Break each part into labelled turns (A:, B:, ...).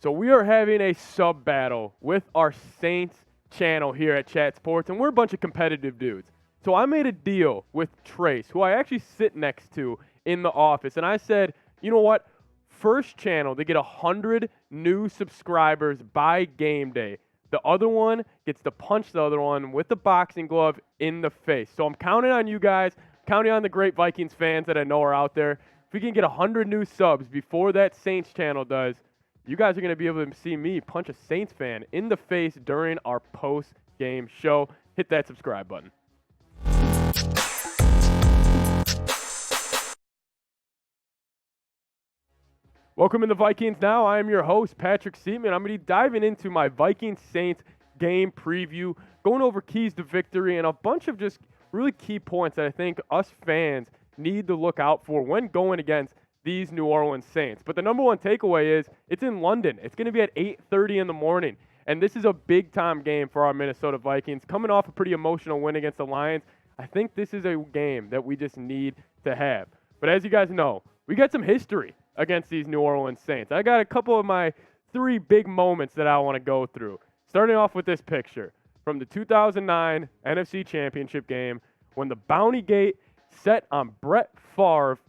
A: So we are having a sub battle with our Saints channel here at Chat Sports, and we're a bunch of competitive dudes. So I made a deal with Trace, who I actually sit next to in the office, and I said, you know what? First channel to get 100 new subscribers by game day. The other one gets to punch the other one with the boxing glove in the face. So I'm counting on you guys, counting on the great Vikings fans that I know are out there. If we can get 100 new subs before that Saints channel does, you guys are going to be able to see me punch a Saints fan in the face during our post-game show. Hit that subscribe button. Welcome into Vikings Now. I am your host, Patrick Seaman. I'm going to be diving into my Vikings-Saints game preview, going over keys to victory, and a bunch of just really key points that I think us fans need to look out for when going against these New Orleans Saints. But the number one takeaway is it's in London. It's going to be at 8:30 in the morning, and this is a big-time game for our Minnesota Vikings. Coming off a pretty emotional win against the Lions, I think this is a game that we just need to have. But as you guys know, we got some history against these New Orleans Saints. I got a couple of my 3 big moments that I want to go through. Starting off with this picture from the 2009 NFC Championship game when the Bounty Gate set on Brett Favre.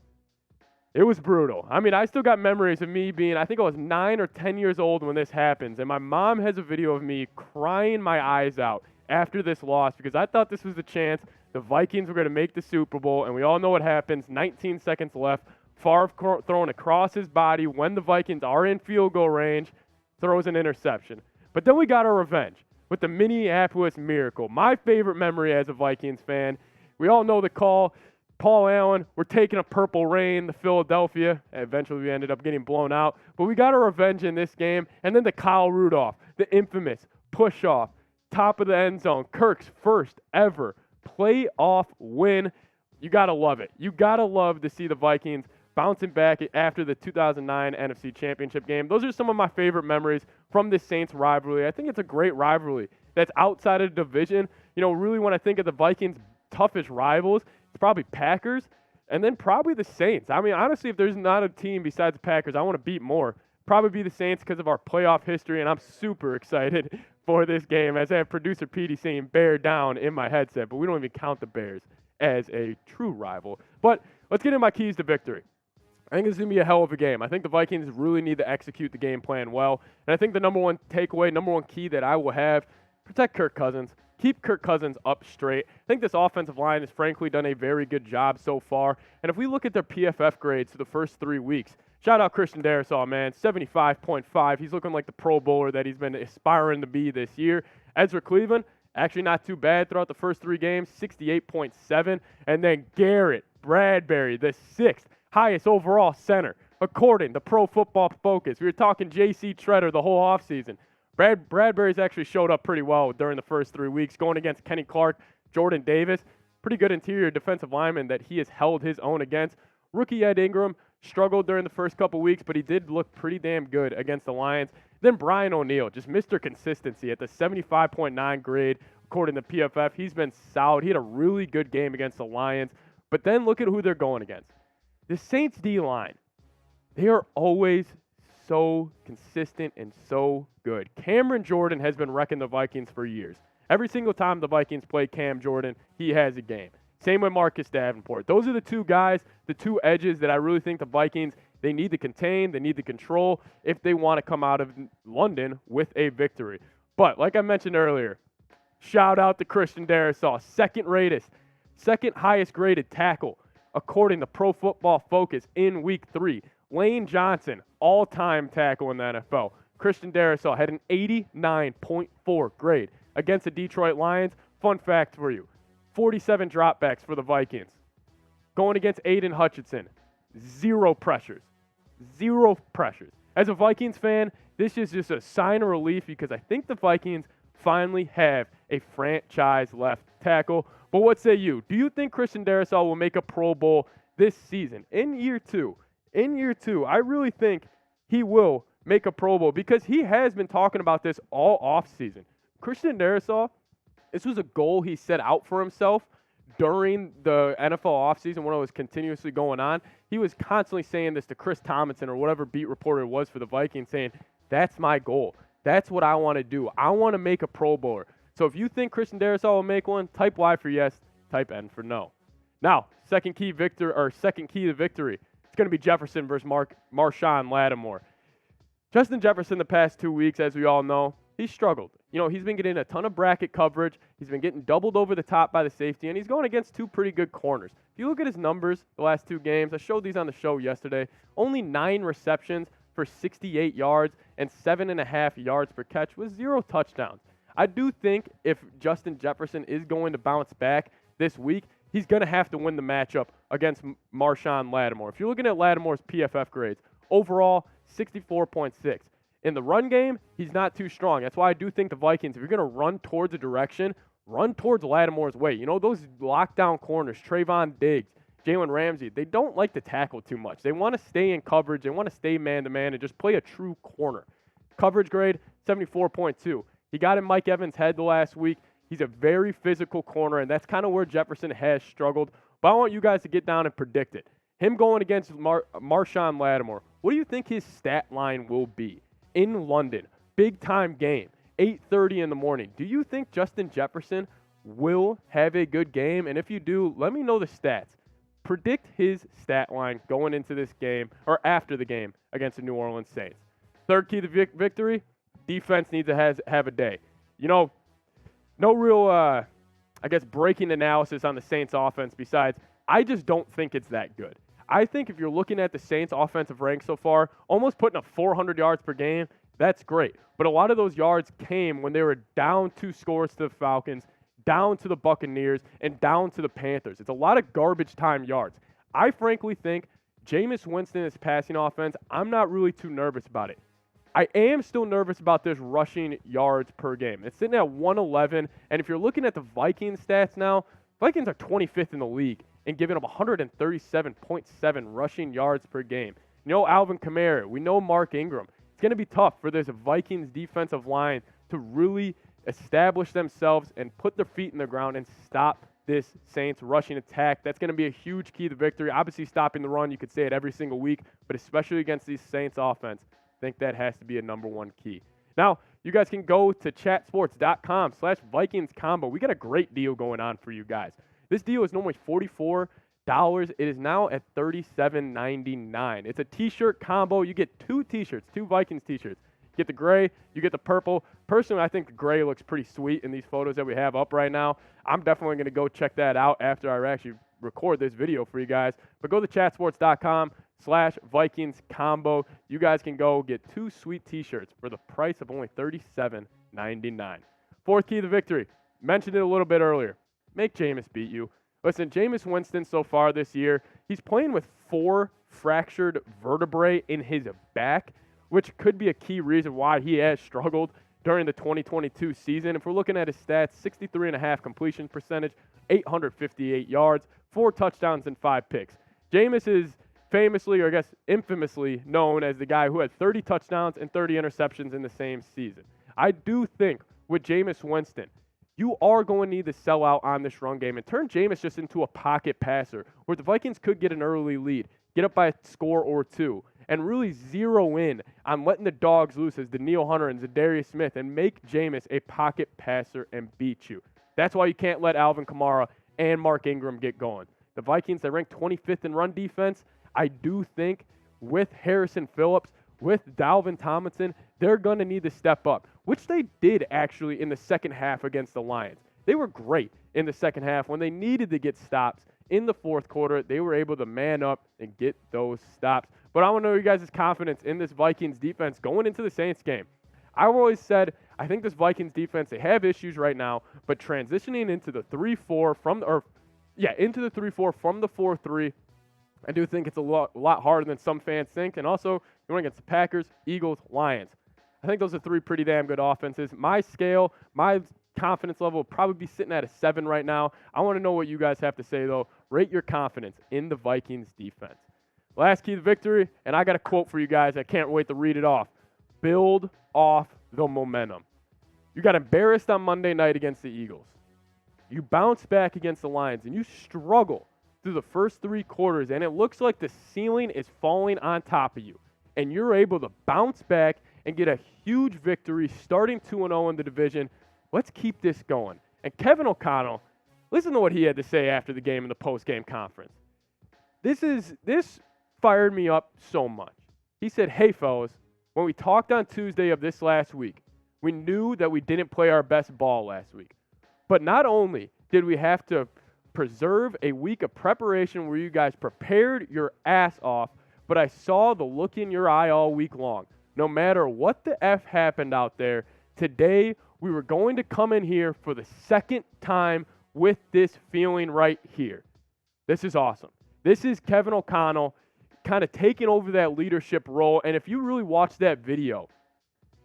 A: It was brutal. I mean, I still got memories of me being, I think I was 9 or 10 years old when this happens, and my mom has a video of me crying my eyes out after this loss because I thought this was the chance the Vikings were going to make the Super Bowl, and we all know what happens. 19 seconds left. Favre thrown across his body when the Vikings are in field goal range, throws an interception. But then we got our revenge with the Minneapolis Miracle. My favorite memory as a Vikings fan. We all know the call. Paul Allen, we're taking a purple rain to Philadelphia. Eventually we ended up getting blown out. But we got our revenge in this game. And then the Kyle Rudolph, the infamous push-off, top of the end zone. Kirk's first ever playoff win. You got to love it. You got to love to see the Vikings bouncing back after the 2009 NFC Championship game. Those are some of my favorite memories from this Saints rivalry. I think it's a great rivalry that's outside of the division. You know, really when I think of the Vikings' toughest rivals, it's probably Packers and then probably the Saints. I mean, honestly, if there's not a team besides the Packers I want to beat more, probably be the Saints because of our playoff history, and I'm super excited for this game as I have producer Petey saying bear down in my headset, but we don't even count the Bears as a true rival. But let's get into my keys to victory. I think it's going to be a hell of a game. I think the Vikings really need to execute the game plan well. And I think the number one takeaway, number one key that I will have, protect Kirk Cousins. Keep Kirk Cousins up straight. I think this offensive line has frankly done a very good job so far. And if we look at their PFF grades for the first 3 weeks, shout out Christian Darrisaw, man, 75.5. He's looking like the Pro Bowler that he's been aspiring to be this year. Ezra Cleveland, actually not too bad throughout the first 3 games, 68.7. And then Garrett Bradbury, the 6th highest overall center, according to Pro Football Focus. We were talking J.C. Treader the whole offseason. Bradbury's actually showed up pretty well during the first 3 weeks, going against Kenny Clark, Jordan Davis. Pretty good interior defensive lineman that he has held his own against. Rookie Ed Ingram struggled during the first couple weeks, but he did look pretty damn good against the Lions. Then Brian O'Neill, just Mr. Consistency at the 75.9 grade, according to PFF. He's been solid. He had a really good game against the Lions. But then look at who they're going against. The Saints D-line, they are always so consistent and so good. Cameron Jordan has been wrecking the Vikings for years. Every single time the Vikings play Cam Jordan, he has a game. Same with Marcus Davenport. Those are the 2 guys, the 2 edges that I really think the Vikings, they need to contain, they need to control if they want to come out of London with a victory. But like I mentioned earlier, shout out to Christian Darrisaw, second highest graded tackle according to Pro Football Focus in Week 3. Lane Johnson, all-time tackle in the NFL. Christian Darrisaw had an 89.4 grade against the Detroit Lions. Fun fact for you, 47 dropbacks for the Vikings. Going against Aiden Hutchinson, 0 pressures. 0 pressures. As a Vikings fan, this is just a sign of relief because I think the Vikings finally have a franchise left tackle. But what say you? Do you think Christian Darrisaw will make a Pro Bowl this season in year 2? In year 2, I really think he will make a Pro Bowl because he has been talking about this all offseason. Christian Darrisaw, this was a goal he set out for himself during the NFL offseason when it was continuously going on. He was constantly saying this to Chris Tomlinson or whatever beat reporter it was for the Vikings, saying, That's my goal. That's what I want to do. I want to make a Pro Bowler. So if you think Christian Darrisaw will make one, type Y for yes, type N for no. Now, second key to victory. It's going to be Jefferson versus Marshon Lattimore. Justin Jefferson the past 2 weeks, as we all know, he's struggled. He's been getting a ton of bracket coverage. He's been getting doubled over the top by the safety, and he's going against two pretty good corners. If you look at his numbers the last 2 games, I showed these on the show yesterday, only 9 receptions for 68 yards and 7.5 yards per catch with 0 touchdowns. I do think if Justin Jefferson is going to bounce back this week, he's going to have to win the matchup against Marshon Lattimore. If you're looking at Lattimore's PFF grades, overall, 64.6. In the run game, he's not too strong. That's why I do think the Vikings, if you're going to run towards a direction, run towards Lattimore's way. Those lockdown corners, Trayvon Diggs, Jalen Ramsey, they don't like to tackle too much. They want to stay in coverage. They want to stay man-to-man and just play a true corner. Coverage grade, 74.2. He got in Mike Evans' head the last week. He's a very physical corner, and that's kind of where Jefferson has struggled. But I want you guys to get down and predict it. Him going against Marshon Lattimore, what do you think his stat line will be? In London, big-time game, 8:30 in the morning. Do you think Justin Jefferson will have a good game? And if you do, let me know the stats. Predict his stat line going into this game or after the game against the New Orleans Saints. Third key to victory, defense needs to have a day. No real, breaking analysis on the Saints offense besides I just don't think it's that good. I think if you're looking at the Saints offensive rank so far, almost putting up 400 yards per game, that's great. But a lot of those yards came when they were down 2 scores to the Falcons, down to the Buccaneers, and down to the Panthers. It's a lot of garbage time yards. I frankly think Jameis Winston is passing offense. I'm not really too nervous about it. I am still nervous about this rushing yards per game. It's sitting at 111, and if you're looking at the Vikings stats now, Vikings are 25th in the league and giving up 137.7 rushing yards per game. Alvin Kamara. We know Mark Ingram. It's going to be tough for this Vikings defensive line to really establish themselves and put their feet in the ground and stop this Saints rushing attack. That's going to be a huge key to victory. Obviously, stopping the run, you could say it every single week, but especially against these Saints offense, I think that has to be a number 1 key. Now, you guys can go to chatsports.com/Vikings combo. We got a great deal going on for you guys. This deal is normally $44. It is now at $37.99. It's a t-shirt combo. You get 2 t-shirts, 2 Vikings t-shirts. You get the gray, you get the purple. Personally, I think the gray looks pretty sweet in these photos that we have up right now. I'm definitely going to go check that out after I actually record this video for you guys. But go to chatsports.com/Vikings combo. You guys can go get 2 sweet t-shirts for the price of only $37.99. Fourth key to victory. Mentioned it a little bit earlier. Make Jameis beat you. Listen, Jameis Winston so far this year, he's playing with 4 fractured vertebrae in his back, which could be a key reason why he has struggled during the 2022 season. If we're looking at his stats, 63.5 completion percentage, 858 yards, 4 touchdowns, and 5 picks. Jameis is famously, or I guess infamously, known as the guy who had 30 touchdowns and 30 interceptions in the same season. I do think with Jameis Winston, you are going to need to sell out on this run game and turn Jameis just into a pocket passer where the Vikings could get an early lead, get up by a score or 2, and really zero in on letting the dogs loose as Danielle Hunter and Zadarius Smith and make Jameis a pocket passer and beat you. That's why you can't let Alvin Kamara and Mark Ingram get going. The Vikings, they rank 25th in run defense. I do think with Harrison Phillips, with Dalvin Tomlinson, they're going to need to step up, which they did actually in the second half against the Lions. They were great in the second half. When they needed to get stops in the fourth quarter, they were able to man up and get those stops. But I want to know your guys' confidence in this Vikings defense going into the Saints game. I've always said I think this Vikings defense, they have issues right now, but transitioning into the 3-4 from the 4-3, I do think it's a lot harder than some fans think. And also, you're going against the Packers, Eagles, Lions. I think those are 3 pretty damn good offenses. My scale, my confidence level will probably be sitting at a 7 right now. I want to know what you guys have to say, though. Rate your confidence in the Vikings defense. Last key to victory, and I got a quote for you guys. I can't wait to read it off. Build off the momentum. You got embarrassed on Monday night against the Eagles. You bounce back against the Lions, and you struggle through the first 3 quarters, and it looks like the ceiling is falling on top of you. And you're able to bounce back and get a huge victory, starting 2-0 in the division. Let's keep this going. And Kevin O'Connell, listen to what he had to say after the game in the post-game conference. This fired me up so much. He said, "Hey, fellas, when we talked on Tuesday of this last week, we knew that we didn't play our best ball last week. But not only did we have to preserve a week of preparation where you guys prepared your ass off, but I saw the look in your eye all week long. No matter what the F happened out there, today we were going to come in here for the second time with this feeling right here." This is awesome. This is Kevin O'Connell kind of taking over that leadership role. And if you really watch that video,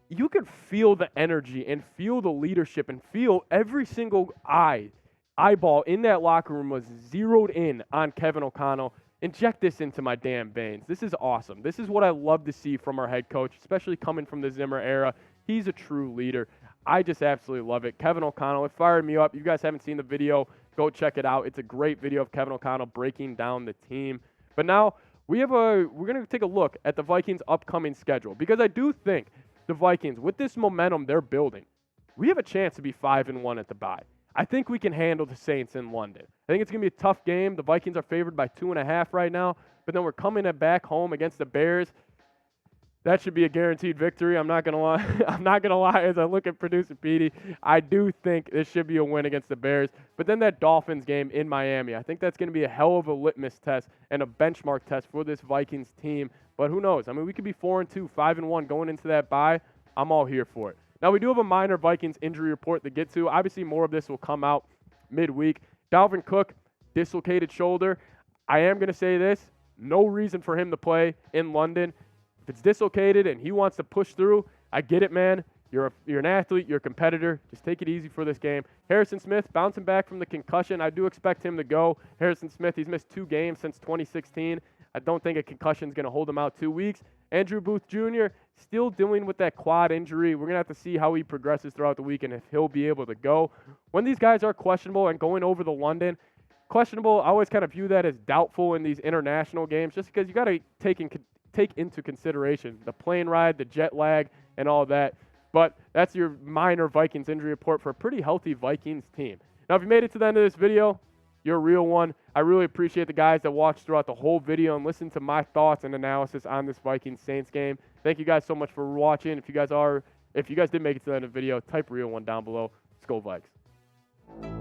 A: you could feel the energy and feel the leadership and feel every single eyeball in that locker room was zeroed in on Kevin O'Connell. Inject this into my damn veins. This is awesome. This is what I love to see from our head coach, especially coming from the Zimmer era. He's a true leader. I just absolutely love it. Kevin O'Connell, it fired me up. You guys haven't seen the video, go check it out. It's a great video of Kevin O'Connell breaking down the team. But now we're going to take a look at the Vikings' upcoming schedule, because I do think the Vikings, with this momentum they're building, we have a chance to be 5-1 at the bye. I think we can handle the Saints in London. I think it's going to be a tough game. The Vikings are favored by 2.5 right now, but then we're coming back home against the Bears. That should be a guaranteed victory. I'm not going to lie. I'm not going to lie as I look at producer Petey. I do think this should be a win against the Bears. But then that Dolphins game in Miami, I think that's going to be a hell of a litmus test and a benchmark test for this Vikings team. But who knows? I mean, we could be 4-2, 5-1 going into that bye. I'm all here for it. Now, we do have a minor Vikings injury report to get to. Obviously, more of this will come out midweek. Dalvin Cook, dislocated shoulder. I am going to say this. No reason for him to play in London. If it's dislocated and he wants to push through, I get it, man. You're an athlete. You're a competitor. Just take it easy for this game. Harrison Smith, bouncing back from the concussion. I do expect him to go. Harrison Smith, he's missed 2 games since 2016. I don't think a concussion is going to hold him out 2 weeks. Andrew Booth Jr., still dealing with that quad injury. We're going to have to see how he progresses throughout the week and if he'll be able to go. When these guys are questionable and going over to London, questionable, I always kind of view that as doubtful in these international games, just because you got to take into consideration the plane ride, the jet lag, and all that. But that's your minor Vikings injury report for a pretty healthy Vikings team. Now, if you made it to the end of this video, you're a real one. I really appreciate the guys that watched throughout the whole video and listened to my thoughts and analysis on this Vikings-Saints game. Thank you guys so much for watching. If you guys did make it to the end of the video, type real one down below. Let's go Vikes.